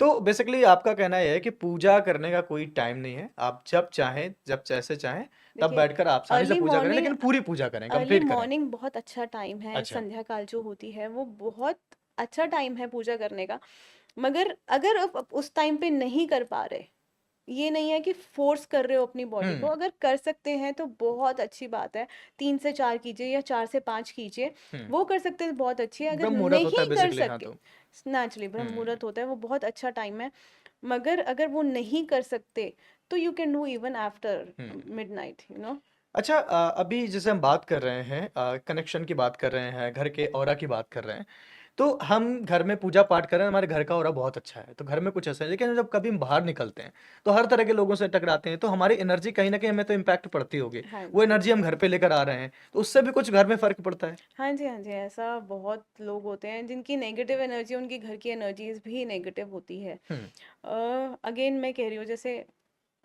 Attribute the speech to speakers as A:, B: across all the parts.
A: तो बेसिकली आपका कहना ये है कि पूजा करने का कोई टाइम नहीं है। आप जब चाहें, जब जैसे चाहें, तब
B: देखिए,
A: बैठकर आप आसानी से
B: अर्ली
A: पूजा करें,
B: मॉर्निंग
A: लेकिन पूरी पूजा करें,
B: अर्ली
A: कंप्लीट करें।
B: मॉर्निंग बहुत अच्छा टाइम है,
A: अच्छा।
B: संध्या काल जो होती है वो बहुत अच्छा टाइम है पूजा करने का। मगर अगर आप उस टाइम पे नहीं कर पा रहे, ये नहीं है कि फोर्स कर रहे हो अपनी बॉडी को,
A: हुँ,
B: अगर कर सकते हैं तो बहुत अच्छी बात है। 3 से 4 कीजिए या 4 से 5 कीजिए,
A: हुँ।
B: वो कर सकते हैं बहुत अच्छी है। अगर
A: ब्रह्म मुहूर्त होता है
B: नहीं कर
A: बेसिकली, हाँ
B: सके,
A: तो।
B: नेचुरली ब्रह्म
A: हुँ।
B: मुहूर्त होता है, वो बहुत अच्छा टाइम है। मगर अगर वो नहीं कर सकते तो you can do even after
A: hmm.
B: Midnight, you know.
A: अच्छा, अभी जैसे हम बात कर रहे हैं, कनेक्शन की बात कर रहे हैं, घर के ऑरा की बात कर रहे हैं, तो हम घर में पूजा पाठ कर रहे हैं, हमारे घर का ऑरा बहुत अच्छा है, तो घर में कुछ ऐसा है, लेकिन जब कभी हम बाहर निकलते हैं, तो हर तरह के लोगों से टकराते हैं, तो हमारी एनर्जी कहीं न कहीं हमें तो इम्पैक्ट पड़ती होगी।
B: हाँ
A: वो
B: जी।
A: एनर्जी हम घर पे लेकर आ रहे हैं, तो उससे भी कुछ घर में फ़र्क पड़ता है?
B: हाँ जी, हाँ जी, ऐसा बहुत लोग होते हैं जिनकी नेगेटिव एनर्जी, उनकी घर की एनर्जीज भी नेगेटिव होती है।
A: हुँ,
B: अगेन मैं कह रही हूँ, जैसे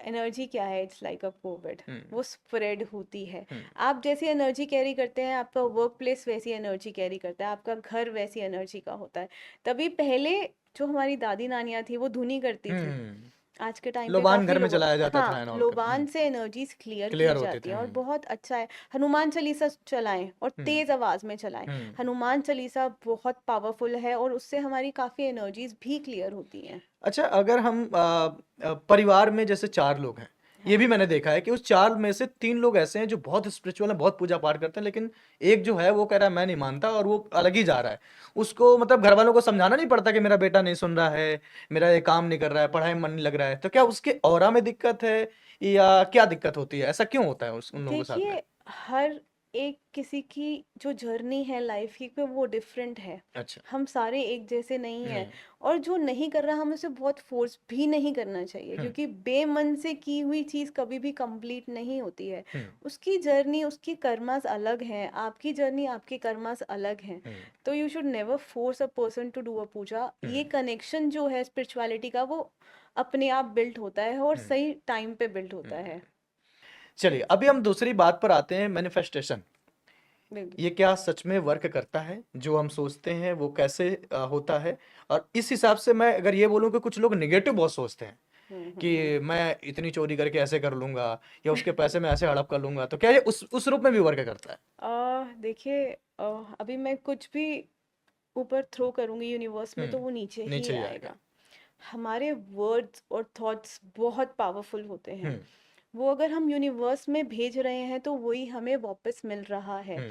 B: एनर्जी क्या है, इट्स लाइक अ कोविड,
A: हुँ,
B: वो स्प्रेड होती है।
A: हुँ,
B: आप जैसी एनर्जी कैरी करते हैं, आपका वर्क प्लेस वैसी एनर्जी कैरी करता है, आपका घर वैसी एनर्जी का होता है। तभी पहले जो हमारी दादी नानियाँ थी वो धुनी करती थी।
A: हुँ।
B: आज के टाइम पे
A: लोबान
B: काफ़ी
A: घर में
B: लोगों,
A: चलाया जाता था
B: हाँ,
A: एंड ऑल करके।
B: लोबान
A: हुँ,
B: से एनर्जीज़ क्लियर की
A: क्लियर होते
B: जाती
A: थे।
B: हैं और
A: हुँ,
B: बहुत अच्छा है। हनुमान चालीसा चलाएँ और
A: हुँ,
B: तेज़ आवाज़ में चलाएँ।
A: हुँ।
B: हनुमान चालीसा बहुत पावरफुल है और उससे हमारी काफ़ी एनर्जीज़ भी क्लियर होती हैं।
A: अच्छा, अगर हम परिवार में जैसे 4 लोग हैं,
B: हाँ
A: ये भी
B: जी।
A: मैंने देखा है कि उस 4 में से 3 लोग ऐसे हैं जो बहुत स्पिरिचुअल हैं, बहुत पूजा-पाठ करते हैं, लेकिन एक जो है वो कह रहा है मैं नहीं मानता और वो अलग ही जा रहा है। उसको मतलब घरवालों को समझाना नहीं पड़ता कि मेरा बेटा नहीं सुन रहा है, मेरा ये काम नहीं कर रहा है, पढ़ाई में मन नहीं लग रहा है। तो क्या उसके ऑरा में दिक्कत है या क्या दिक्कत होती है? ऐसा क्यों होता है उस उन लोगों के साथ में?
B: देखिए, हर एक किसी की जो जर्नी है लाइफ की पे वो डिफरेंट है।
A: अच्छा।
B: हम सारे एक जैसे नहीं
A: नहीं।
B: हैं। और जो नहीं कर रहा, हमें उसे बहुत फोर्स भी नहीं करना चाहिए,
A: हुँ,
B: क्योंकि बेमन से की हुई चीज़ कभी भी कंप्लीट नहीं होती है।
A: हुँ,
B: उसकी जर्नी, उसकी कर्मास अलग हैं, आपकी जर्नी, आपके कर्मास अलग हैं।
A: हुँ,
B: तो you should never force a person to do a puja.
A: Hmm,
B: ये कनेक्शन जो है स्पिरिचुअलिटी का, वो अपने आप बिल्ट होता है और
A: हुँ,
B: सही टाइम पे बिल्ट
A: हुँ।
B: होता है।
A: चलिए, अभी हम दूसरी बात पर आते हैं, मैनिफेस्टेशन।
B: बिल्कुल।
A: ये क्या सच में वर्क करता है? जो हम सोचते हैं वो कैसे होता है? और इस हिसाब से मैं अगर ये बोलूँ कि कुछ लोग नेगेटिव बहुत सोचते हैं
B: हुँ।
A: कि मैं इतनी चोरी करके ऐसे कर लूँगा या उसके पैसे मैं ऐसे हड़प कर लूँगा। तो क्या ये उस रूप में भी वर्क करता है?
B: देखिए, अभी मैं कुछ भी ऊपर थ्रो करूँगी यूनिवर्स में
A: हुँ,
B: तो वो नीचे ही
A: नीचे ही आएगा।
B: आएगा। हमारे वर्ड्स और थॉट्स बहुत पावरफुल होते
A: हुँ,
B: हैं। वो अगर हम यूनिवर्स में भेज रहे हैं तो वही हमें वापस मिल रहा है।
A: हुँ,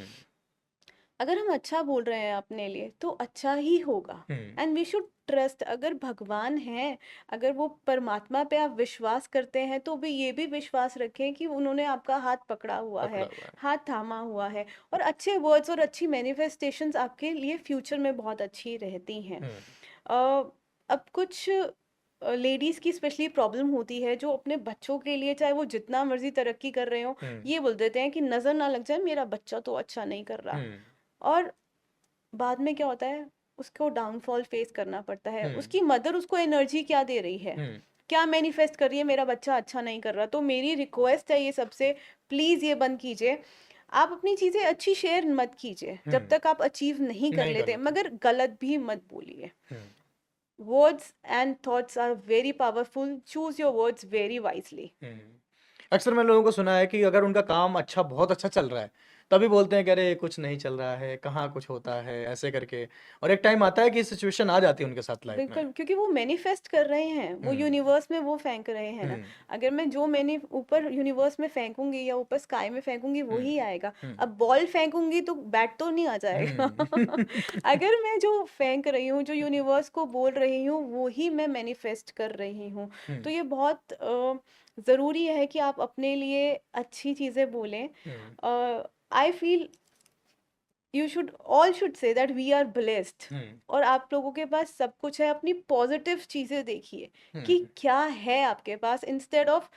B: अगर हम अच्छा बोल रहे हैं अपने लिए तो अच्छा ही होगा।
A: हुँ,
B: एंड वी शुड ट्रस्ट, अगर भगवान हैं, अगर वो परमात्मा पे आप विश्वास करते हैं तो भी ये भी विश्वास रखें कि उन्होंने आपका हाथ पकड़ा हुआ
A: पकड़ा
B: है,
A: हुआ है।
B: हाथ थामा हुआ है। और अच्छे वर्ड्स और अच्छी मैनिफेस्टेशंस आपके लिए फ्यूचर में बहुत अच्छी रहती हैं।
A: हुँ,
B: अ, अब कुछ लेडीज़ की स्पेशली प्रॉब्लम होती है, जो अपने बच्चों के लिए चाहे वो जितना मर्जी तरक्की कर रहे हो,
A: हुँ,
B: ये बोल देते हैं कि नज़र ना लग जाए, मेरा बच्चा तो अच्छा नहीं कर रहा।
A: हुँ,
B: और बाद में क्या होता है, उसको डाउनफॉल फेस करना पड़ता है।
A: हुँ,
B: उसकी मदर उसको एनर्जी क्या दे रही है,
A: हुँ,
B: क्या मैनिफेस्ट कर रही है, मेरा बच्चा अच्छा नहीं कर रहा। तो मेरी रिक्वेस्ट है ये सबसे, प्लीज़ ये बंद कीजिए। आप अपनी चीज़ें अच्छी शेयर मत कीजिए
A: हुँ,
B: जब तक आप अचीव नहीं कर
A: नहीं कर
B: लेते,
A: लेते।
B: मगर गलत भी मत बोलिए।
A: Hmm,
B: words and thoughts are very powerful, choose your words very wisely.
A: Hmm. अक्सर मैंने लोगों को सुना है कि अगर उनका काम अच्छा बहुत अच्छा चल रहा है, तभी बोलते हैं कि अरे कुछ नहीं चल रहा है, कहाँ कुछ होता है, ऐसे करके और एक टाइम आता है कि सिचुएशन आ जाती है उनके साथ लाइफ में।
B: बिल्कुल, क्योंकि वो मैनिफेस्ट कर रहे हैं, वो
A: हुँ,
B: यूनिवर्स में वो फेंक रहे हैं
A: हुँ,
B: ना। अगर मैं जो मैंने ऊपर यूनिवर्स में फेंकूंगी या ऊपर स्काई में फेंकूंगी
A: हुँ,
B: वही आएगा।
A: हुँ,
B: अब बॉल फेंकूंगी तो बैट तो नहीं आ जाएगा।
A: हुँ।
B: अगर मैं जो फेंक रही हूँ, जो यूनिवर्स को बोल रही हूँ, वो ही मैं मैनिफेस्ट कर रही हूँ।
A: हुँ,
B: तो ये बहुत ज़रूरी है कि आप अपने लिए अच्छी चीज़ें बोलें।
A: Hmm,
B: I feel you should, all should say that we are blessed.
A: Hmm,
B: और आप लोगों के पास सब कुछ है, अपनी पॉजिटिव चीजें देखिए
A: हुँ,
B: कि क्या है आपके पास, इंस्टेड ऑफ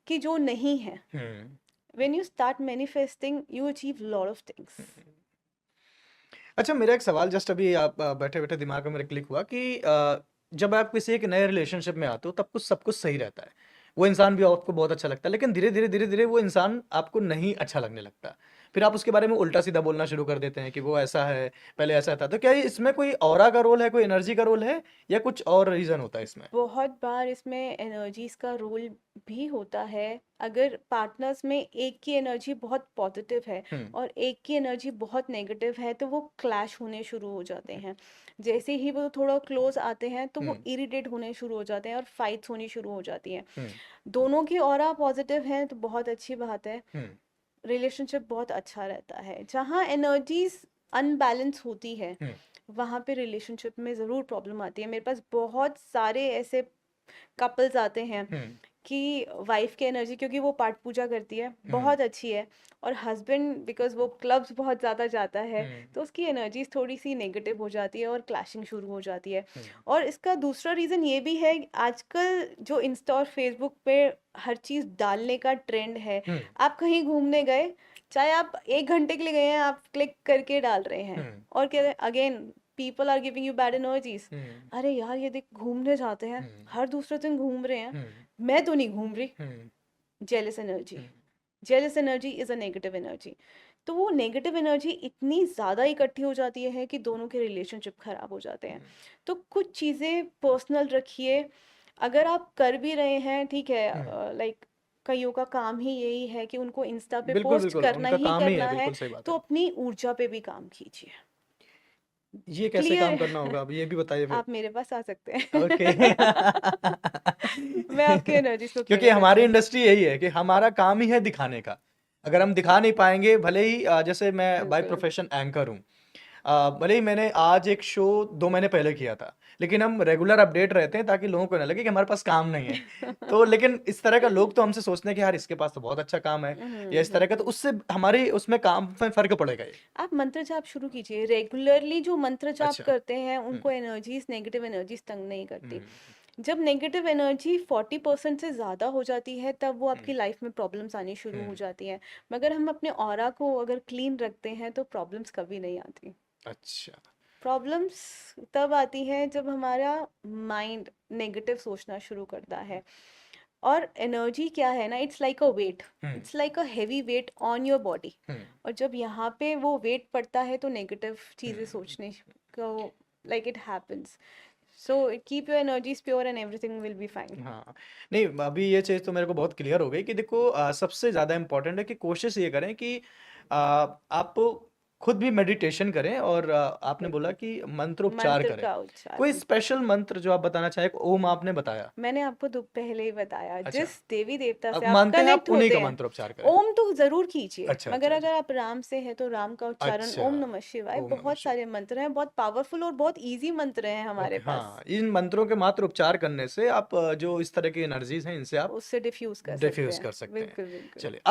B: कि जो नहीं है।
A: Hmm.
B: When you start manifesting you achieve lot of things.
A: अच्छा, मेरा एक सवाल जस्ट अभी आप बैठे-बैठे दिमाग में मेरे क्लिक हुआ कि जब आप किसी एक नए रिलेशनशिप में आते हो तब कुछ सब कुछ सही रहता है। वो इंसान भी आपको बहुत अच्छा लगता है, लेकिन धीरे-धीरे, धीरे-धीरे वो इंसान आपको नहीं अच्छा लगने लगता। फिर आप उसके बारे में उल्टा-सीधा बोलना शुरू कर देते हैं कि वो ऐसा है, पहले ऐसा था। तो क्या ये इसमें कोई ऑरा का रोल है, कोई एनर्जी का रोल है या कुछ और रीज़न होता है इसमें?
B: बहुत बार इसमें एनर्जीज का रोल भी होता है। अगर पार्टनर्स में एक की एनर्जी बहुत पॉजिटिव है
A: हुँ,
B: और एक की एनर्जी बहुत नेगेटिव है तो वो क्लैश होने शुरू हो जाते हैं। जैसे ही वो थोड़ा क्लोज आते हैं तो वो
A: हुँ,
B: इरिटेट होने शुरू हो जाते हैं और फाइट्स होनी शुरू हो जाती हैं।
A: हुँ,
B: दोनों की ऑरा पॉजिटिव है तो बहुत अच्छी बात है।
A: हुँ,
B: रिलेशनशिप बहुत अच्छा रहता है। जहाँ एनर्जीज अनबैलेंस होती है
A: हुँ,
B: वहाँ पे रिलेशनशिप में ज़रूर प्रॉब्लम आती है। मेरे पास बहुत सारे ऐसे कपल्स आते हैं
A: हुँ,
B: कि वाइफ की एनर्जी, क्योंकि वो पाठ पूजा करती है,
A: हुँ,
B: बहुत अच्छी है, और हस्बैंड बिकॉज वो क्लब्स बहुत ज़्यादा जाता है
A: हुँ,
B: तो उसकी एनर्जीज थोड़ी सी नेगेटिव हो जाती है और क्लैशिंग शुरू हो जाती है।
A: हुँ,
B: और इसका दूसरा रीज़न ये भी है कि आजकल जो इंस्टा और फेसबुक पे हर चीज़ डालने का ट्रेंड है।
A: हुँ,
B: आप कहीं घूमने गए, चाहे आप 1 घंटे के लिए गए हैं, आप क्लिक करके डाल रहे हैं
A: हुँ,
B: और क्या again people are giving you bad energies.
A: Hmm,
B: अरे यार ये देख घूमने जाते हैं,
A: हुँ,
B: हर दूसरे दिन घूम रहे हैं,
A: हुँ,
B: मैं तो नहीं घूम रही।
A: Hmm,
B: jealous energy,
A: hmm,
B: jealous energy is a negative energy. तो वो नेगेटिव एनर्जी इतनी ज़्यादा इकट्ठी हो जाती है कि दोनों के रिलेशनशिप खराब हो जाते हैं।
A: हुँ,
B: तो कुछ चीज़ें पर्सनल रखिए। अगर आप कर भी रहे हैं ठीक है,
A: हुँ।
B: लाइक कईयों का काम ही यही है कि उनको इंस्टा पे
A: बिल्कुल,
B: पोस्ट
A: बिल्कुल,
B: करना
A: उनका
B: ही
A: काम ही है,
B: करना है,
A: बिल्कुल सही बात है।
B: तो अपनी ऊर्जा पे भी काम कीजिए।
A: ये कैसे काम
B: क्लियर।
A: करना होगा? अब ये भी बताइए फिर?
B: आप मेरे पास आ सकते
A: ओके।
B: हैं। मैं आपकी एनर्जीज को
A: क्योंकि
B: क्लियर कर
A: हमारी
B: दूंगी।
A: इंडस्ट्री यही है कि हमारा काम ही है दिखाने का। अगर हम दिखा नहीं पाएँगे, भले ही जैसे मैं बाय
B: बिल्कुल।
A: प्रोफ़ेशन एंकर हूँ। भले ही मैंने आज एक शो 2 महीने पहले किया था, लेकिन हम रेगुलर अपडेट रहते हैं ताकि लोगों को ना लगे कि हमारे पास काम नहीं है। तो लेकिन इस तरह का लोग तो हमसे सोचते हैं कि यार इसके पास तो बहुत अच्छा काम है या इस तरह का, तो
B: हम्म।
A: उससे हमारी उसमें काम में फ़र्क पड़ेगा ये।
B: आप मंत्र जाप शुरू कीजिए। रेगुलरली जो मंत्र जाप
A: अच्छा।
B: करते हैं
A: हुँ,
B: उनको एनर्जीज, नेगेटिव एनर्जीज तंग नहीं करती।
A: हुँ,
B: जब नेगेटिव एनर्जी 40% से ज़्यादा हो जाती है तब वो
A: हुँ,
B: आपकी लाइफ में प्रॉब्लम्स आनी शुरू
A: हुँ।
B: हो जाती हैं। मगर हम अपने ऑरा को अगर क्लीन रखते हैं तो प्रॉब्लम्स कभी नहीं आती।
A: अच्छा।
B: प्रॉब्लम्स तब आती हैं जब हमारा माइंड नेगेटिव सोचना शुरू करता है। और एनर्जी क्या है ना, it's like a weight,
A: hmm,
B: it's like a heavy weight on your body.
A: Hmm,
B: और जब यहाँ पे वो वेट पड़ता है तो नेगेटिव
A: हुँ।
B: चीज़ें सोचने को, like it happens. So keep your energies pure and everything will be fine.
A: हाँ, नहीं अभी ये चीज़ तो मेरे को बहुत क्लियर हो गई कि देखो सबसे ज़्यादा इम्पोर्टेंट है कि कोशिश ये करें कि आप खुद भी मेडिटेशन करें और आपने बोला
B: बिल्कुल।
A: कि मंत्रोपचार
B: मंत्र
A: करें।
B: का
A: कोई
B: उच्चारण
A: स्पेशल मंत्र जो आप बताना चाहें? ओम आपने बताया।
B: मैंने आपको पहले ही बताया,
A: अच्छा,
B: जिस देवी देवता से
A: आप
B: आप
A: मानते हैं आप
B: कनेक्ट
A: उन्हीं
B: होते
A: का
B: हैं।
A: मंत्रोपचार करें।
B: ओम तो जरूर कीजिए,
A: अच्छा,
B: मगर
A: अच्छा, अच्छा।
B: अगर आप राम से हैं तो राम का उच्चारण,
A: अच्छा,
B: ओम नमः शिवाय।
A: ओम नमः
B: बहुत
A: शिवाय।
B: सारे मंत्र हैं, बहुत पावरफुल और बहुत इजी मंत्र हैं हमारे
A: ओके,
B: पास।
A: हाँ, इन मंत्रों के मात्र उपचार करने से आप जो इस तरह की एनर्जीज़ हैं इनसे आप
B: उससे डिफ्यूज कर सकते
A: डिफ्यूज़
B: हैं।
A: कर सकते हैं।
B: बिल्कुल बिल्कुल।
A: चलिए